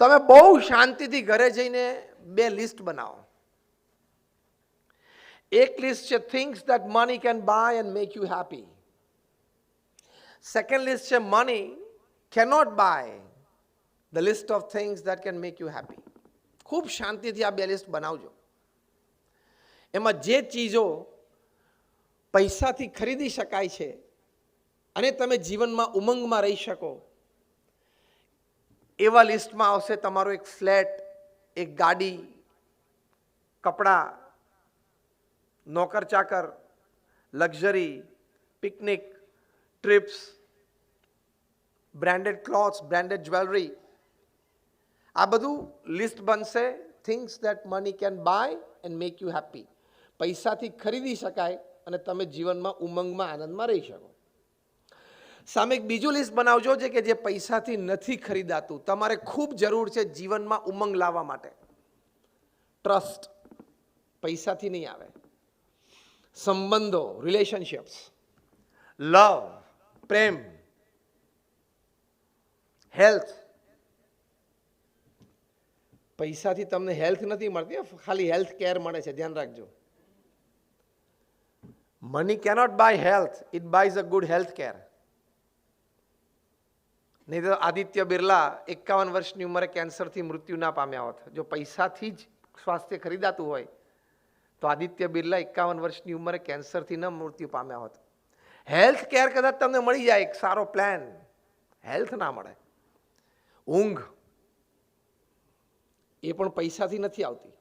તમે બહુ શાંતિથી ઘરે જઈને બે લિસ્ટ બનાવો. એક લિસ્ટ છે things that money can buy and make you happy. Second list છે money cannot buy the list of things that can make you happy. ખૂબ શાંતિથી આ બે લિસ્ટ બનાવજો. એમાં જે ચીજો પૈસાથી ખરીદી શકાય છે અને તમે જીવનમાં ઉમંગમાં રહી શકો એવા લિસ્ટમાં આવશે તમારો એક ફ્લેટ, એક ગાડી, કપડાં, નોકર ચાકર, luxury, picnic, trips, branded clothes, branded jewellery. આ બધું લિસ્ટ બનશે things that money can buy and make you happy. પૈસાથી ખરીદી શકાય અને તમે જીવનમાં ઉમંગમાં આનંદમાં રહી શકો. સામે એક બીજું લિસ્ટ બનાવજો છે કે જે પૈસાથી નથી ખરીદાતું, તમારે ખૂબ જરૂર છે જીવનમાં ઉમંગ લાવવા માટે. ટ્રસ્ટ પૈસાથી નહીં આવે. સંબંધો, રિલેશનશિપ્સ, લવ, પ્રેમ, હેલ્થ. પૈસાથી તમને હેલ્થ નથી મળતી, ખાલી હેલ્થ કેર મળે છે, ધ્યાન રાખજો. Money cannot buy health, it buys a good health care. નહીં તો આદિત્ય બિરલા 51 વર્ષની ઉંમરે કેન્સરથી મૃત્યુ ના પામ્યા હોત. જો પૈસાથી જ સ્વાસ્થ્ય ખરીદાતું હોય તો આદિત્ય બિરલા 51 વર્ષની ઉંમરે કેન્સરથી ન મૃત્યુ પામ્યા હોત. હેલ્થ કેર કદાચ તમને મળી જાય, એક સારો પ્લાન, હેલ્થ ના મળે. ઊંઘ એ પણ પૈસાથી નથી આવતી.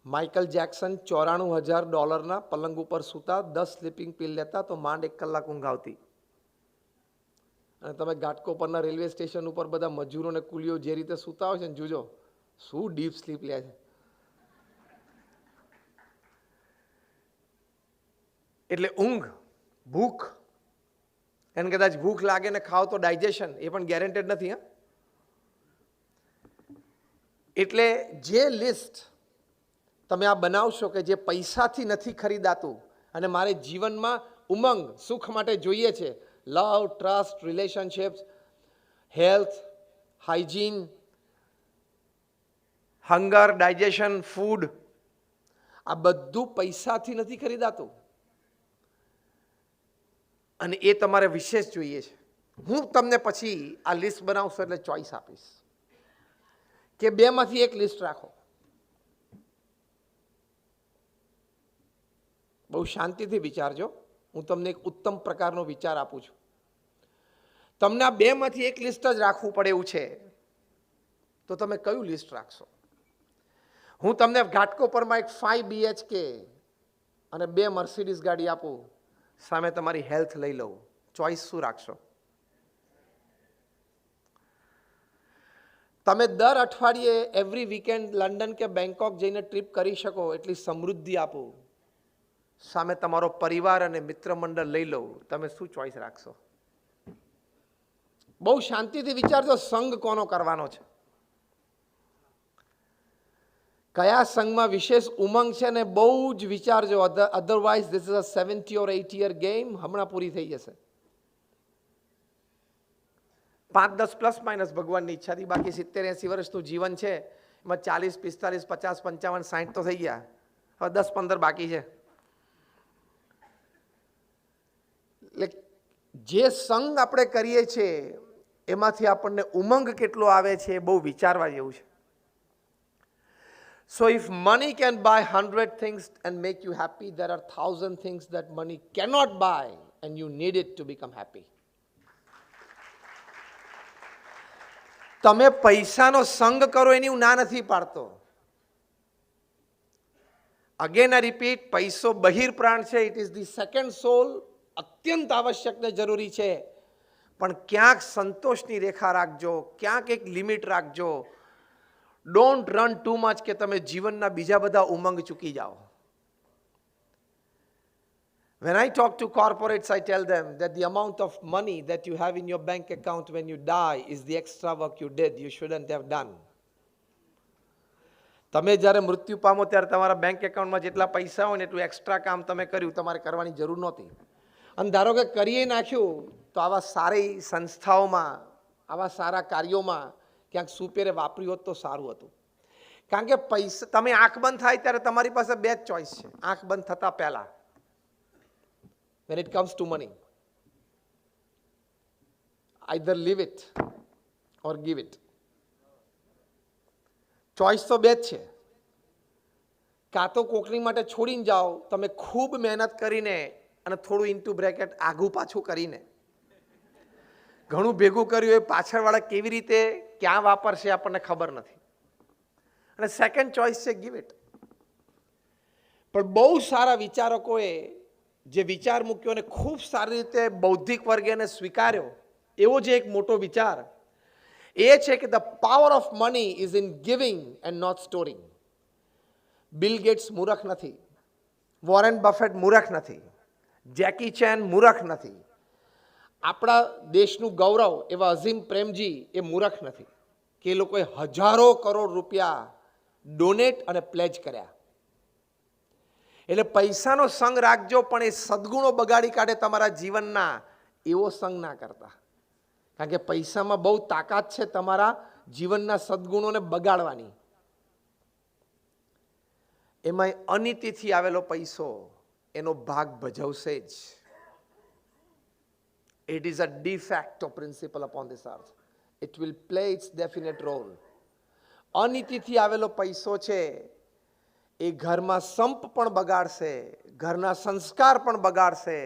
માઇકલ જેક્સન $94,000 પલંગ ઉપર સૂતા, 10 સ્લીપિંગ પિલ લેતા તો માંડ 1 કલાક ઊંઘ આવતી. અને તમે ઘાટકો પરના રેલવે સ્ટેશન ઉપર બધા મજૂરો અને કુલીઓ જે રીતે સૂતા હોય છે ને, જોજો શું ડીપ સ્લીપ લે છે. એટલે ઊંઘ, ભૂખ, એને કદાચ ભૂખ લાગે ને ખાઓ તો ડાયજેશન, એ પણ ગેરંટેડ નથી. હા, એટલે જે લિસ્ટ તમે આ બનાવશો કે જે પૈસાથી નથી ખરીદાતું અને મારે જીવનમાં ઉમંગ, સુખ માટે જોઈએ છે, love, trust, relationships, health, hygiene, hunger, digestion, food, આ બધું પૈસાથી નથી ખરીદાતું અને એ તમારે વિશેષ જોઈએ છે. હું તમને પછી આ લિસ્ટ બનાવશો એટલે ચોઈસ આપીશ કે બેમાંથી એક લિસ્ટ રાખો. બહુ શાંતિથી વિચારજો. હું તમને એક ઉત્તમ પ્રકારનો વિચાર આપું છું. તમને આ બેમાંથી એક લિસ્ટ જ રાખવું પડે એવું છે તો તમે કયું લિસ્ટ રાખશો? હું તમને ઘાટકોપરમાં એક 5 BHK અને 2 મર્સિડીઝ ગાડી આપું, સામે તમારી હેલ્થ લઈ લઉં, ચોઈસ શું રાખશો? તમે દર અઠવાડિયે એવરી વીકેન્ડ લંડન કે બેંકોક જઈને ટ્રીપ કરી શકો એટલી સમૃદ્ધિ આપું, સામે તમારો પરિવાર અને મિત્ર મંડળ લઈ લઉં, તમે શું ચોઈસ રાખશો? બહુ શાંતિથી વિચારજો. સંઘ કોનો કરવાનો છે, કયા સંઘમાં વિશેષ ઉમંગ છે ને બહુ જ વિચારજો. Otherwise this is a 70 or 80 year game, હમણાં પૂરી થઈ જશે. 5-10 પ્લસ માઇનસ ભગવાનની ઈચ્છાથી, બાકી 70-80 વર્ષનું જીવન છે, એમાં 40, 45, 50, 55, 60 તો થઈ ગયા, હવે 10-15 બાકી છે. એટલે જે સંગ આપણે કરીએ છીએ એમાંથી આપણને ઉમંગ કેટલો આવે છે એ બહુ વિચારવા જેવું છે. So if money can buy 100 things and make you happy, there are 1,000 things that money cannot buy and you need it to become happy. તમે પૈસાનો સંગ કરો એની હું ના નથી પાડતો. અગેન આઈ રિપીટ, પૈસો બહિર્પ્રાણ છે, ઇટ ઇઝ ધી સેકન્ડ સોલ, અત્યંત આવશ્યક ને જરૂરી છે, પણ ક્યાંક સંતોષની રેખા રાખજો, ક્યાંક એક લિમિટ રાખજો. ડોન્ટ રન ટુ મચ કે તમે જીવનના બીજા બધા ઉમંગ ચૂકી જાઓ. When I talk to corporates, I tell them that the amount of money that you have in your bank account when you die is the extra work you did, you shouldn't have done. તમે જ્યારે મૃત્યુ પામો ત્યારે તમારા bank એકાઉન્ટમાં જેટલા પૈસા હોય ને એટલું એક્સ્ટ્રા કામ તમે કર્યું, તમારે કરવાની જરૂર નહોતી. અને ધારો કે કરીએ નાખ્યું તો આવા સારી સંસ્થાઓમાં, આવા સારા કાર્યોમાં ક્યાંક સુપેરે વાપર્યું હોત તો સારું હતું. કારણ કે પૈસા, તમે આંખ બંધ થાય ત્યારે તમારી પાસે બે જ ચોઈસ છે આંખ બંધ થતા પહેલા. when it comes to money, either live it or give it. Choice તો બે જ છે. કાં તો કોકની માટે છોડીને જાઓ તમે ખૂબ મહેનત કરીને અને થોડું ઇન્ટુ બ્રેકેટ આઘું પાછું કરીને ઘણું ભેગું કર્યું એ પાછળવાળા કેવી રીતે ક્યાં વાપરશે આપણને ખબર નથી. અને સેકન્ડ ચોઈસ છે ગીવ ઇટ. પણ બહુ સારા વિચારકોએ જે વિચાર મૂક્યો અને ખૂબ સારી રીતે બૌદ્ધિક વર્ગે એને સ્વીકાર્યો એવો જે એક મોટો વિચાર એ છે કે the power of money is in giving and not storing. Bill Gates મૂર્ખ નથી, વોરેન બફેટ મૂર્ખ નથી, જેકી ચેન મૂર્ખ નથી, આપણા દેશનું ગૌરવ એવા અઝીમ પ્રેમજી એ મૂર્ખ નથી કે એ લોકોએ હજારો કરોડ રૂપિયા ડોનેટ અને પ્લેજ કર્યા. એટલે પૈસાનો સંગ રાખજો પણ એ સદગુણો બગાડી કાઢે તમારા જીવનના એવો સંગ ના કરતા. કારણ કે પૈસામાં બહુ તાકાત છે તમારા જીવનના સદગુણોને બગાડવાની. એમાં અનીતિથી આવેલો પૈસો એનો ભાગ ભજવશે જ. It is a de facto principle upon this earth. It will play its definite role. અનીતિથી આવેલો પૈસો છે એ ઘરમાં સંપ પણ બગાડશે, ઘરના સંસ્કાર પણ બગાડશે.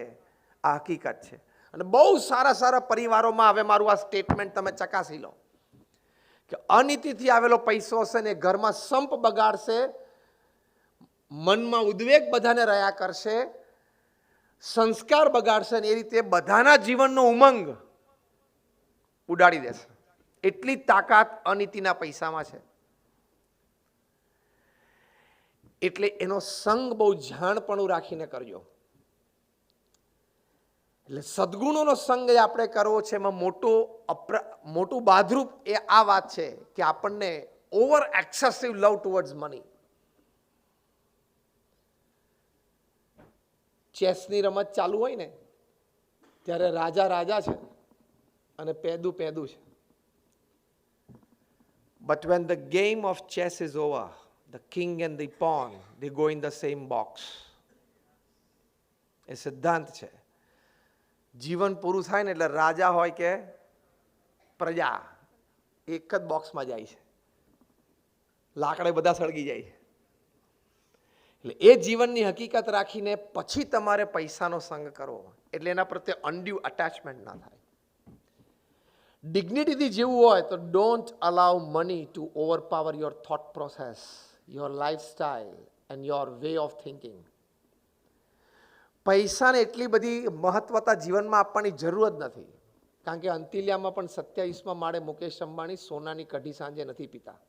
આ હકીકત છે. અને બહુ સારા સારા પરિવારોમાં, હવે મારું આ સ્ટેટમેન્ટ તમે ચકાસી લો કે અનીતિથી આવેલો પૈસો હશે ને ઘરમાં સંપ બગાડશે, મનમાં ઉદ્વેગ બધાને રહ્યા કરશે, સંસ્કાર બગાડશે અને એ રીતે બધાના જીવનનો ઉમંગ ઉડાડી દેશે. એટલી તાકાત અનીતિના પૈસામાં છે. એટલે એનો સંગ બહુ જાણપણું રાખીને કરજો. એટલે સદગુણોનો સંગ એ આપણે કરવો છે. એમાં મોટું બાધરૂપ એ આ વાત છે કે આપણને ઓવર એક્સેસિવ લવ ટુવર્ડ્સ મની. ચેસની રમત ચાલુ હોય ને ત્યારે રાજા રાજા છે અને પેદું પેદું છે. But when the game of chess is over, the king and the pawn, they go in the same box. એ સિદ્ધાંત છે. જીવન પૂરું થાય ને એટલે રાજા હોય કે પ્રજા એક જ બોક્સમાં જાય છે. લાકડે બધા સળગી જાય છે. એટલે એ જીવનની હકીકત રાખીને પછી તમારે પૈસાનો સંગ કરવો. એટલે એના પ્રત્યે અનડ્યુ અટેચમેન્ટ ના થાય. ડિગ્નિટીથી જીવવું હોય તો don't allow money to overpower your thought process, your lifestyle and your way of thinking. પૈસાને એટલી બધી મહત્વતા જીવનમાં આપવાની જરૂર જ નથી. કારણ કે અંતિલિયામાં પણ 27મા માળે મુકેશ અંબાણી સોનાની કઢી સાંજે નથી પીતા.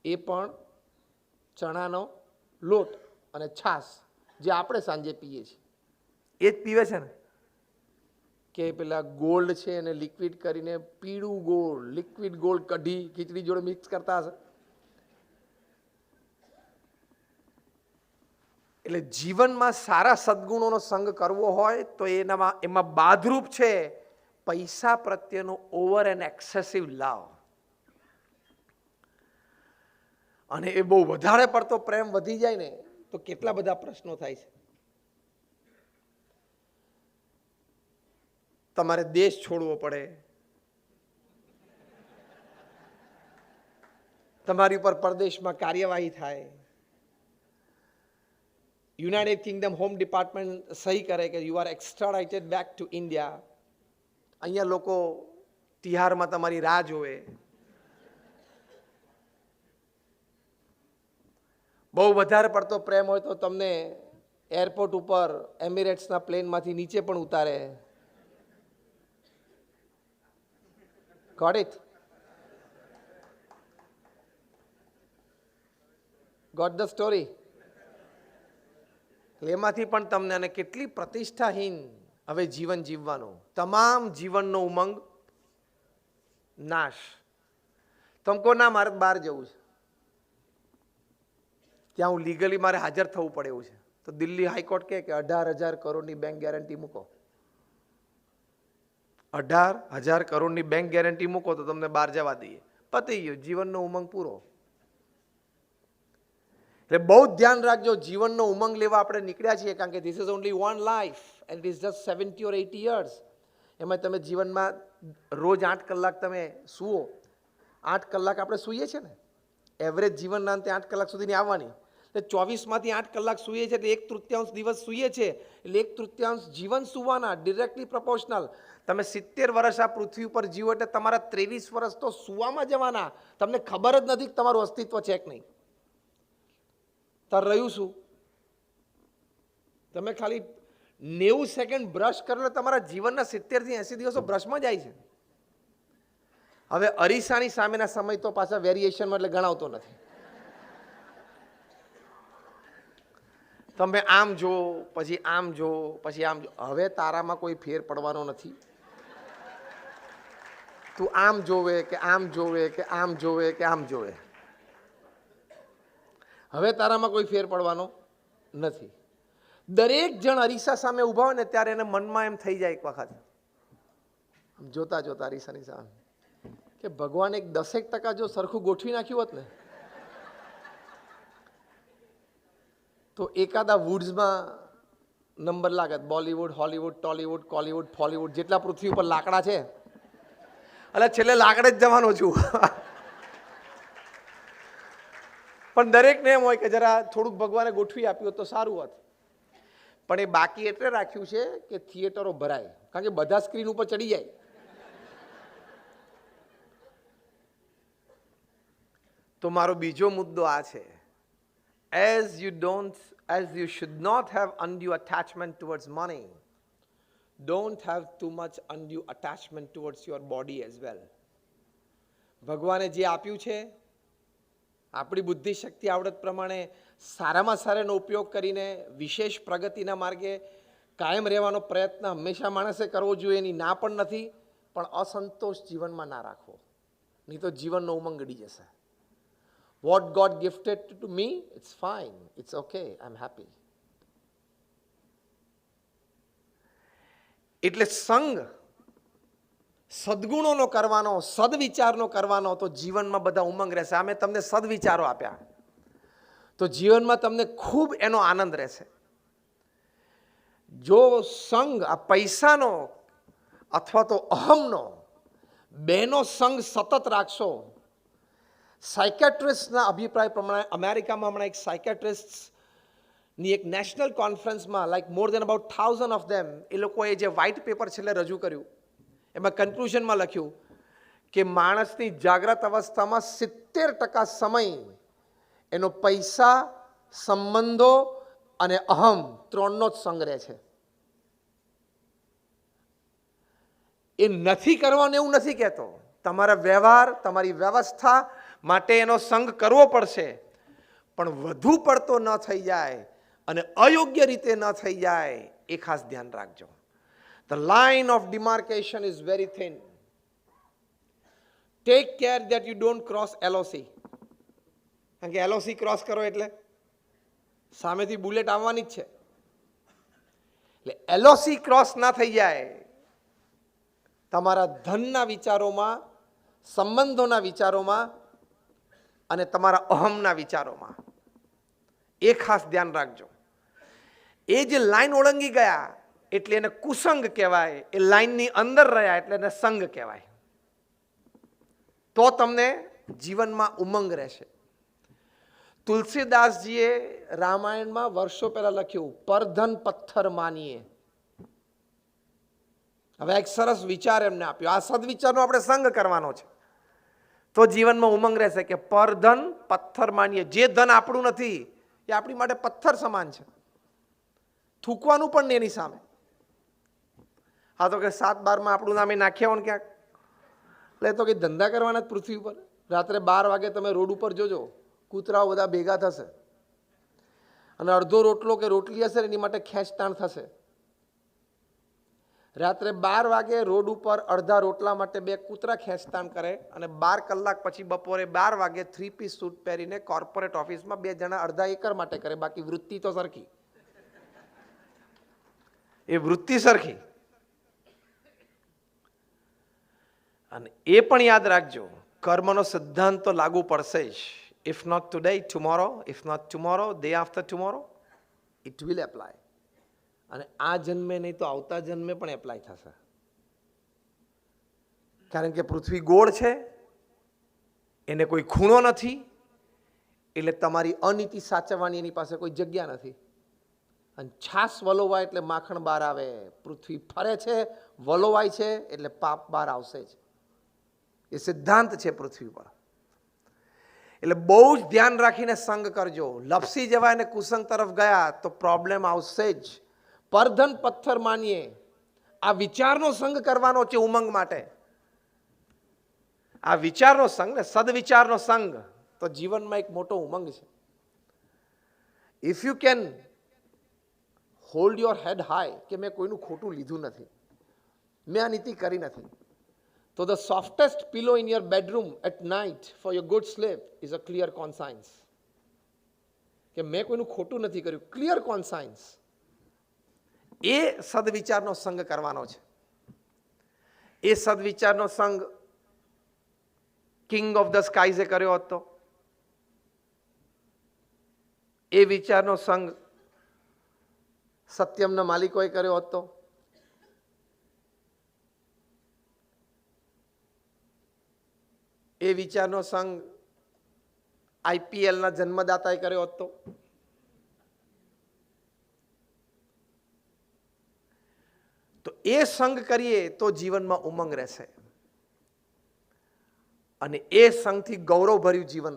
એ પણ ચણાનો લોટ અને છાશ જે આપણે સાંજે પીએ છીએ એ જ પીવે છે ને. કે પેલા ગોલ્ડ છે એને લિક્વિડ કરીને પીળું gold, liquid gold kadhi khichdi જોડે મિક્સ કરતા હશે. એટલે જીવનમાં સારા સદગુણોનો સંગ કરવો હોય તો એમાં બાધરૂપ છે પૈસા પ્રત્યેનો ઓવર એન્ડ એક્સેસિવ લવ. અને એ બહુ વધારે પડતો પ્રેમ વધી જાય ને તો કેટલા બધા પ્રશ્નો થાય છે. તમારે દેશ છોડવો પડે, તમારી ઉપર પરદેશમાં કાર્યવાહી થાય, યુનાઇટેડ કિંગડમ હોમ ડિપાર્ટમેન્ટ સહી કરે કે you are extradited back to India. અહીંયા લોકો તિહારમાં તમારી રાહ જોવે. બહુ વધારે પડતો પ્રેમ હોય તો તમને એરપોર્ટ ઉપર એમિરેટ્સના પ્લેનમાંથી નીચે પણ ઉતારે. Got it? Got the story? એમાંથી પણ તમને, અને કેટલી પ્રતિષ્ઠાહીન હવે જીવન જીવવાનું, તમામ જીવનનો ઉમંગ નાશ. તમકો ના મારે બહાર જવું છે, ત્યાં હું લીગલી મારે હાજર થવું પડે એવું છે, તો દિલ્હી હાઈકોર્ટ કહે કે 18,000 કરોડની બેંક ગેરંટી મૂકો. 18,000 કરોડની બેંક ગેરંટી મૂકો તો તમને બહાર જવા દઈએ, પતી ગયો, જીવનનો ઉમંગ પૂરો. એટલે બહુ ધ્યાન રાખજો, જીવનનો ઉમંગ લેવા આપણે નીકળ્યા છીએ, કારણ કે this is only one life and it is just 70 or 80 years. એમાં તમે જીવનમાં રોજ 8 કલાક તમે સૂવો, 8 કલાક આપણે સૂઈએ છીએ ને, એવરેજ જીવનના અંતે 8 કલાક સુધીની આવવાની, એટલે 24માંથી 8 કલાક સૂઈએ છીએ, એટલે 1/3 દિવસ સૂઈએ છીએ, એટલે 1/3 જીવન સૂવાના, ડિરેક્ટલી પ્રપોર્શનલ. તમે 70 વર્ષ આ પૃથ્વી ઉપર જીવો એટલે તમારા 23 વર્ષ તો સૂવામાં જવાના, તમને ખબર જ નથી કે તમારું અસ્તિત્વ છે કે નહીં. તાર રહ્યું શું? તમે ખાલી 90 સેકન્ડ બ્રશ કરો એટલે તમારા જીવનના 70 થી 80 દિવસો બ્રશમાં જાય છે. હવે અરીસાની સામેના સમય તો પાછા વેરિએશનમાં એટલે ગણાવતો નથી. તમે આમ જો, પછી આમ જો, પછી આમ જો, હવે તારામાં કોઈ ફેર પડવાનો નથી. તું આમ જોવે કે આમ જોવે કે આમ જોવે કે આમ જોવે, હવે તારામાં કોઈ ફેર પડવાનો નથી. દરેક જણ અરીસા સામે ઊભા હોય ને ત્યારે એને મનમાં એમ થઈ જાય એક વખત જોતા જોતા અરીસાની સામે કે ભગવાન એક 10% જો સરખું ગોઠવી નાખ્યું હોત ને તો એકાદા વુડ્સમાં નંબર લાગત. બોલિવૂડ, હોલિવૂડ, ટોલિવૂડ, કોલિવૂડ, ફોલિવૂડ, જેટલા પૃથ્વી ઉપર લાકડા છે, એટલે છેલ્લે લાકડે જ જવાનો છું. પણ દરેકને એમ હોય કે જરા થોડુંક ભગવાને ગોઠવી આપ્યું તો સારું હોત. પણ એ બાકી એટલે રાખ્યું છે કે થિયેટરો ભરાય, કારણ કે બધા સ્ક્રીન ઉપર ચડી જાય. તો મારો બીજો મુદ્દો આ છે, as you should not have undue attachment towards money, don't have too much undue attachment towards your body as well. ભગવાને જે આપ્યું છે આપણી બુદ્ધિ શક્તિ આવડત પ્રમાણે સારામાં સારાનો ઉપયોગ કરીને વિશેષ પ્રગતિના માર્ગે કાયમ રહેવાનો પ્રયત્ન હંમેશા માણસે કરવો જોઈએ, એની ના પણ નથી, પણ અસંતોષ જીવનમાં ના રાખવો, નહીં તો જીવનનો ઉમંગ ગળી જશે. What God gifted to me, it's fine, it's okay, I'm happy. એટલે સંગ સદગુણોનો કરવાનો, સદવિચારનો કરવાનો, તો જીવનમાં બધા ઉમંગ રહેશે. અમે તમને સદવિચારો આપ્યા તો જીવનમાં તમને ખૂબ એનો આનંદ રહેશે. જો સંગ આ પૈસાનો અથવા તો અહમનો બેનો સંગ સતત રાખશો, સાયકેટ્રિસ્ટના અભિપ્રાય પ્રમાણે અમેરિકામાં હમણાં એક સાયકેટ્રિસ્ટની એક નેશનલ કોન્ફરન્સમાં મોર દેન અબાઉટ 1000 ઓફ ધેમ એ લોકોએ જે વ્હાઇટ પેપર છેલ્લે રજૂ કર્યું, એમાં કન્ક્લુઝનમાં લખ્યું કે માણસની જાગ્રત અવસ્થામાં 70% સમય એનો પૈસા, સંબંધો અને અહમ ત્રણનો જ સંગ રહે છે. એ નથી કરવાનું એવું નથી કહેતો, તમારા વ્યવહાર, તમારી વ્યવસ્થા માટે એનો સંગ કરવો પડશે, પણ વધુ પડતો ન થઈ જાય અને અયોગ્ય રીતે ન થઈ જાય એ ખાસ ધ્યાન રાખજો. The line of demarcation is very thin. Take care that you don't cross LOC. કારણ કે LOC ક્રોસ કરો એટલે સામેથી બુલેટ આવવાની જ છે. એટલે LOC ક્રોસ ના થઈ જાય. તમારા ધનના વિચારોમાં, સંબંધોના વિચારોમાં અને તમારા અહમના વિચારોમાં એ ખાસ ધ્યાન રાખજો. એ જે લાઈન ઓળંગી ગયા એટલે એને કુસંગ કહેવાય, એ લાઈનની અંદર રહ્યા એટલે એને સંગ કહેવાય. તો તમને જીવનમાં ઉમંગ રહેશે. તુલસીદાસજીએ રામાયણમાં વર્ષો પહેલા લખ્યું, પરધન પથ્થર માનીએ. હવે એક સરસ વિચાર એમને આપ્યો, આ સદવિચારનો આપણે સંગ કરવાનો છે તો જીવનમાં ઉમંગ રહેશે કે પરધન પથ્થર માનીએ. જે ધન આપણું નથી એ આપણી માટે પથ્થર સમાન છે, થૂકવાનું પણ એની સામે. હા તો કે 7/12 આપણું નામ એ નાખ્યા હોય ને ક્યાંક, એટલે તો કંઈ ધંધા કરવાના જ પૃથ્વી ઉપર. રાત્રે 12 વાગે તમે રોડ ઉપર જોજો, કૂતરાઓ બધા ભેગા થશે અને અડધો રોટલો કે રોટલી હશે એની માટે ખેંચતાણ થશે. રાત્રે 12 વાગે રોડ ઉપર અડધા રોટલા માટે 2 કૂતરા ખેંચતાણ કરે અને 12 કલાક પછી બપોરે 12 વાગે 3-piece સૂટ પહેરીને કોર્પોરેટ ઓફિસમાં 2 જણા અડધા એકર માટે કરે. બાકી વૃત્તિ તો સરખી, એ વૃત્તિ સરખી. એ પણ યાદ રાખજો, કર્મનો સિદ્ધાંત તો લાગુ પડશે જ. If not today, tomorrow, if not tomorrow, day after tomorrow, it will apply. અને આ જન્મે નહીં તો આવતા જન્મે પણ એપ્લાય થશે. કારણ કે પૃથ્વી ગોળ છે, એને કોઈ ખૂણો નથી, એટલે તમારી અનીતિ સાચવવાની એની પાસે કોઈ જગ્યા નથી. અને છાસ વલોવાય એટલે માખણ બહાર આવે. પૃથ્વી ફરે છે, વલોવાય છે એટલે પાપ બહાર આવશે જ. એ સિદ્ધાંત છે પૃથ્વી પર. એટલે બહુ જ ધ્યાન રાખીને સંગ કરજો. લપસી જવાય ને કુસંગ તરફ ગયા તો પ્રોબ્લેમ આવશે જ. પરધન પથ્થર માનીએ, આ વિચારનો સંગ કરવાનો છે ઉમંગ માટે. આ વિચારનો સંગ ને સદવિચારનો સંગ તો જીવનમાં એક મોટો ઉમંગ છે. If you can hold your head high કે મેં કોઈનું ખોટું લીધું નથી, મેં આ નીતિ કરી નથી, તો the softest pillow in your bedroom at night for your good sleep is a clear conscience. કે મેં કોઈનું ખોટું નથી કર્યું, ક્લિયર કોન્સાયન્સ. એ સદવિચારનો સંગ કરવાનો છે. એ સદવિચારનો સંગ કિંગ ઓફ ધ સ્કાઈઝે કર્યો હતો. એ વિચારનો સંગ સત્યમના માલિકોએ કર્યો હતો. એ વિચારનો સંગ આઈપીએલના જન્મદાતાએ કર્યો હતો. તો એ સંગ કરીએ તો જીવનમાં ઉમંગ રહેશે અને એ સંગથી ગૌરવભર્યું જીવન